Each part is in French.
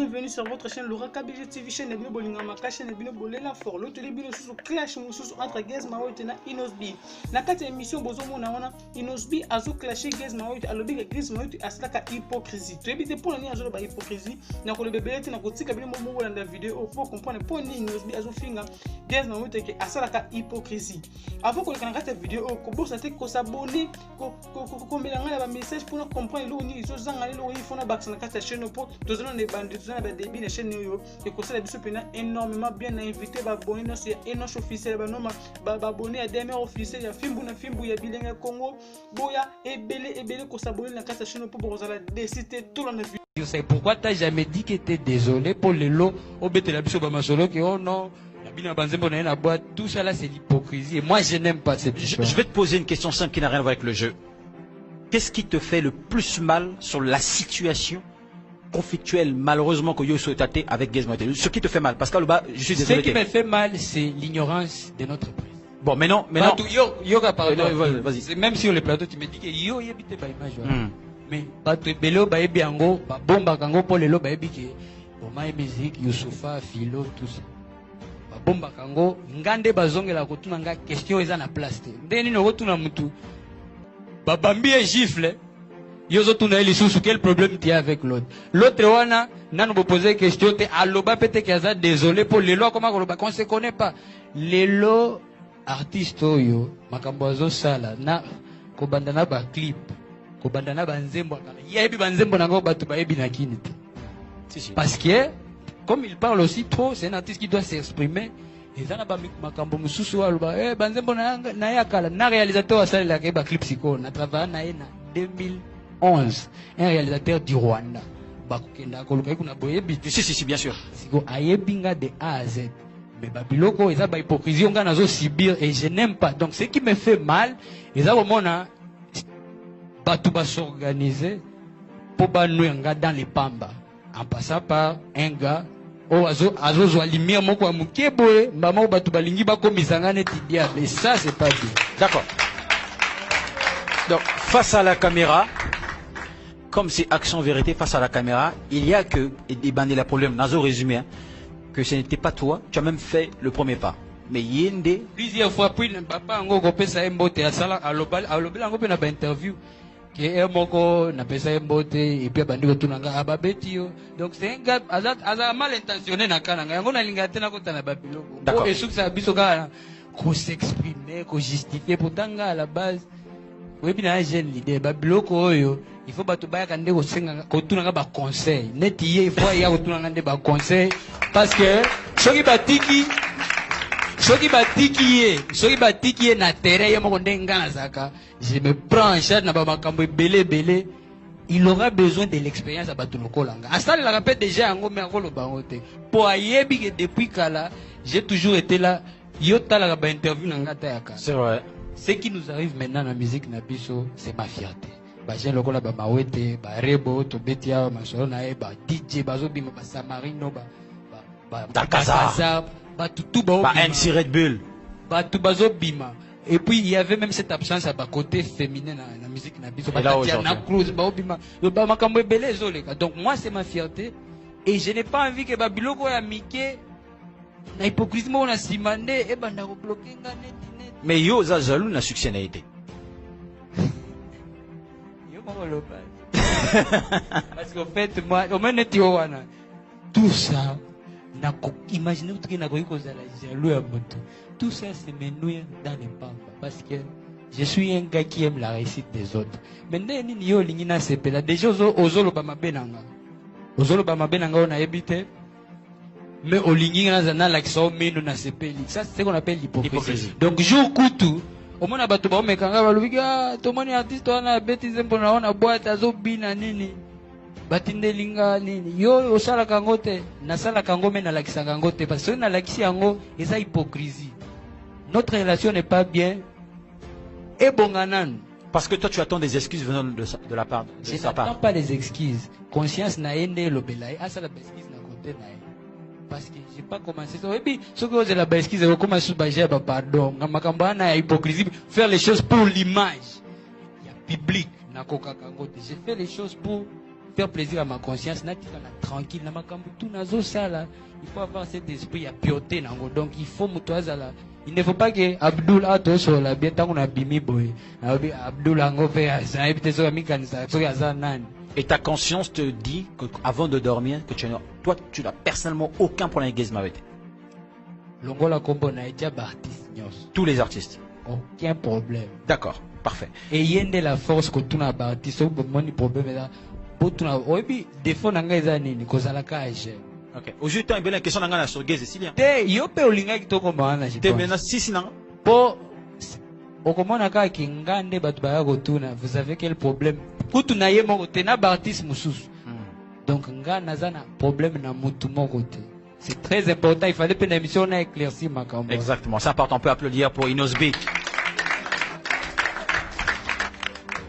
bienvenue sur votre chaîne Laura KBG TV, chaîne Nebino Bolingamaka, chaîne Nebino Bolela for l'autre libino sous clash sous entre Gez Maoit na Inosbi. Na kati émission bozomo na wana Inosbi azo clasher Gez Maoit alobi que Gez Maoit aslaka hypocrisie. Tu ebite pour la azo ba hypocrisie na ko le bebelete na ko tika bino mo na vidéo pour comprendre pour ni Inosbi azo finga Gez Maoit que aslaka hypocrisie. Avant que le canal cette vidéo ko bossa te ko s'abonner ko melanga ba message pour comprendre lo ni zo zanga lo il faut na back na kati chaîne pour tous les bandits tous les débits de chaîne yo et que ça la biso pena énormément bien invité ba abonner no c'est enoch officiel ba no ba abonner à DMR officiel ya fimbu na fimbu ya bilenga Congo boya ebele ko s'abonner na kati chaîne pour bozala décider tout le monde. Je sais pourquoi tu n'as jamais dit que tu es désolé pour les lots au bête la biso ba masolo que oh non tout ça là c'est l'hypocrisie et moi je n'aime pas cette je vais te poser une question simple qui n'a rien à voir avec le jeu. Qu'est-ce qui te fait le plus mal sur la situation conflictuelle malheureusement que yo souhaitate avec Gez Maoit? Ce qui te fait mal parce que là je suis désolé. Ce qui me fait mal c'est l'ignorance de notre presse. Bon maintenant vas-y. Même sur le plateau tu me dis que yo yebite ba image mais bato belo ba yebi yango ba bomba kango pour le lo ba yebi que bon ma musique Youssoufa Philo tout ça ba bomba kango ngande bazongela ko tuna nga question eza na place te ndeni no ko tuna mutu ba bambi e gifle yozo tuna ili susu quel problème tu as avec l'autre wana nanu bo poser question te aloba pete kaza désolé pour les lois comment qu'on se connaît pas les lois artistes yo makambo azo sala na ko bandana ba clip ko bandana ba nzembo kala yebi ba nzembo nango batu ba yebi na kini te parce que comme il parle aussi trop c'est un artiste qui doit s'exprimer et ça na ba makambo mususu aloba ba nzembo na ya kala na réalisateur asala la ke ba clip siko na travailler na ena 2011 un réalisateur du Rwanda bakokenda koluka kuna boyebi si bien sûr siko ayebinga de A à Z mais babiloko eza ba hypocrisie on nazo subir et je n'aime pas donc ce qui me fait mal eza bomona batu ba s'organiser pour ba nouenga dans les pamba en passant par un gars azo zo lumière moko ya mukeboe mbama batu balingi bakomisanga neti dia mais ça c'est pas bien. D'accord. Donc face à la caméra comme c'est action vérité face à la caméra il y a que et ben la problème nazo résumé hein, que ce n'était pas toi tu as même fait le premier pas mais yende plusieurs fois puis papa ngo ko pesa mbote asala alobela ngo pe na ba interview que moko na pesa mbote et puis bandiko tunanga ababeti yo donc c'est un gars aza mal intentionné na kananga yango na linga tena ko tana babiloko et sous ça biso ka ko s'exprimer ko justifier pourtant à la base oui bien un jeune leader babiloko oyo il faut bato baya kande ko senga ko tunanga ba conseil neti ye il faut ya ko tunanga nde ba conseil parce que soki batiki ye na terrain ye moko ndenga na zaka je me prends en charge na ba makambo belé il aura besoin de l'expérience à bato lokolanga asala la rappelle déjà yango me akolo bango te po ayebi que depuis kala j'ai toujours été là yo tala ba interview na ngata yaka c'est vrai ce qui nous arrive maintenant dans la musique na biso c'est ma fierté ba jeune lokola ba mawete ba rebo to betia masolo na e ba DJ bazo bima ba samarino ba Dakazar batutu ba MC Red Bull batu bazo bima et puis il y avait même cette absence à côté féminin dans la musique na biso ba Tatiana Cruz ba bima ba makambo belé zoleka donc moi c'est ma fierté et je n'ai pas envie que ba biloko ya mike na hypocrisie mo na simande e banda ko bloquer nga net mais yo za jaloux na succès na été yo mo lo parce qu'en fait moi au moins net yo wana tout ça imaginez tout qui n'a pas jaloux tout ça c'est me nouer dans les pampas parce que je suis un gars qui aime la réussite des autres maintenant ni yo lingina sepela déjà ozolo ba mabenanga on a habité mais au lingina na l'action meno na sepeli ça c'est ce qu'on appelle l'hypocrisie donc jour kutu au moins bato ba mekanga ba lubiga to moni artiste wana betize mbona ona boîte azobina nini batindelinga nini yo osala kango te nasala kango me na lakisa kango te parce que na lakisi yango eza hypocrisie notre relation n'est pas bien et bonganan parce que toi tu attends des excuses venant de la part de sa part. Je n'attends pas les excuses conscience na ende lobelai asala excuse na côté na parce que j'ai pas commencé ça et puis ce que vous la excuse vous commencez ba j'ai ba pardon makambo na hypocrisie faire les choses pour l'image il y a public na koka kango te j'ai fait les choses pour faire plaisir à ma conscience, tranquille, na makambu tout nazo sala. Il faut avoir cet esprit à piauté nango. Donc il faut mutoazala. Il ne faut pas que Abdul Atoso la bien tant on a bimi boy. Abdul Ango fait ça et puis so ami kanisa so ya nan. Et ta conscience te dit que avant de dormir que toi tu n'as personnellement aucun problème avec Gezma Wete. Longola kombo na etia artiste nyos. Tous les artistes. Aucun problème. D'accord, parfait. Et yende la force que tu n'as artiste au moni problème là. Pour tu n'as obi défaut nanga ezani ni kozala kaje. Ok. Aujourd'hui, tu as une question sur Gez et Silien. Te yope olinga kitoko maana je. Te maintenant si non. Po okomona ka kingande batu baya kotuna. Vous savez quel problème? Kutu na ye moko te na artiste mususu. Donc nga nazana problème na mutu moko te. C'est très important, il fallait que l'émission ait éclairci ma campagne. Exactement, c'est important, on peut applaudir pour Inosbi.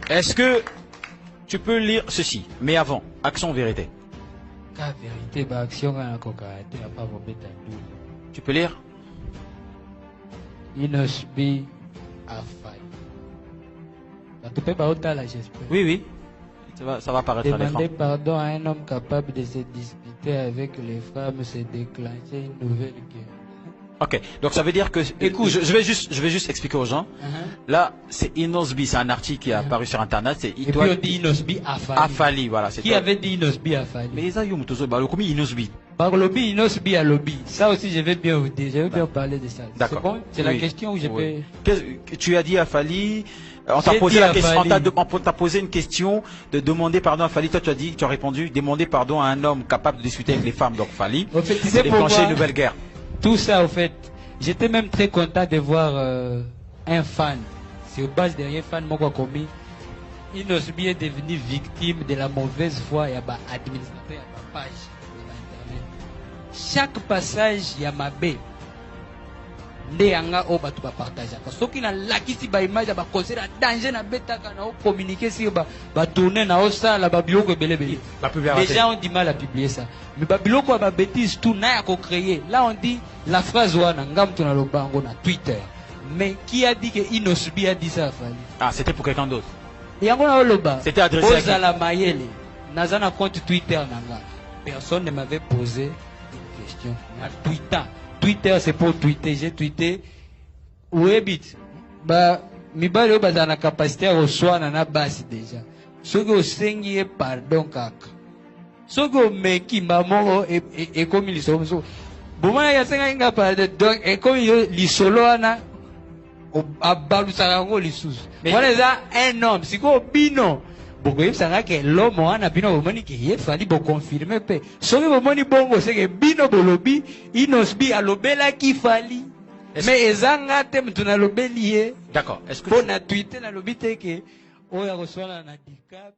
Est-ce que tu peux lire ceci? Mais avant, action vérité. Vérité, bah action tu peux lire? Inosbi Afai. Tu peux pas autant là, j'espère. Oui, oui. Ça va paraître à l'écran. Demander pardon à un homme capable de se disputer avec les femmes, c'est déclencher une nouvelle guerre. Ok, donc ça veut dire que... Écoute, je vais juste expliquer aux gens. Là, c'est Inosbi, c'est un article qui est apparu sur Internet. Et puis on dit Inosbi Afali. Afali, voilà. Qui avait dit Inosbi Afali? Mais les aïeux, bah, le commis Inosbi. Par lobby, Inosbi à lobby. Ça aussi, je vais bien vous dire, je vais bien parler de ça. D'accord. Bon, c'est la question où je peux... Tu as dit Afali... On t'a posé la question, on t'a posé une question de demander pardon à Fali. Toi, tu as répondu demander pardon à un homme capable de discuter avec les femmes. Donc Fali, en fait, c'est déclencher une nouvelle guerre. Tout ça, au fait, j'étais même très content de voir un fan. C'est au base derrière fan mon commis. Inosbi est devenu victime de la mauvaise foi et administrateur et page de l'internet. Chaque passage il y a ma baie. Ndeyanga o batu ba partager parce que na lakisi ba image ba conseiller danger na betaka na communiquer sur ba tourner na o sala ba biloko belebele. Les gens ont du mal à publier ça. Mais ba biloko ba bêtise tout na ya ko créer. Là on dit la phrase wana ngam tuna lobango na Twitter. Mais qui a dit que Inosbi a dit ça à Fali? Ah, c'était pour quelqu'un d'autre. Yango na loba. C'était adressé à la mayele. Nazana compte Twitter nanga. Personne ne m'avait posé une question. Na Twitter c'est pour tweeter, j'ai tweeté Webit. Bah, mibale au bazana capacité à reçoit na base déjà. Ce que au sengi pardon kaka. Ce que au meki maman et comme ils sont. Bon moi ya senga inga pardon donc et comme ils solo ana au abalu sarango lissus. Voilà ça un homme, c'est quoi bino. Boko yebisanga ke l'homme wana bino bomoni ke ye fali bo confirmer pe soki bomoni bongo c'est que bino bolobi Inosbi alobela ki fali mais ezanga te mutu na lobeli ye. D'accord, est-ce que pour na tweeter na lobi te ke oya kosala na handicap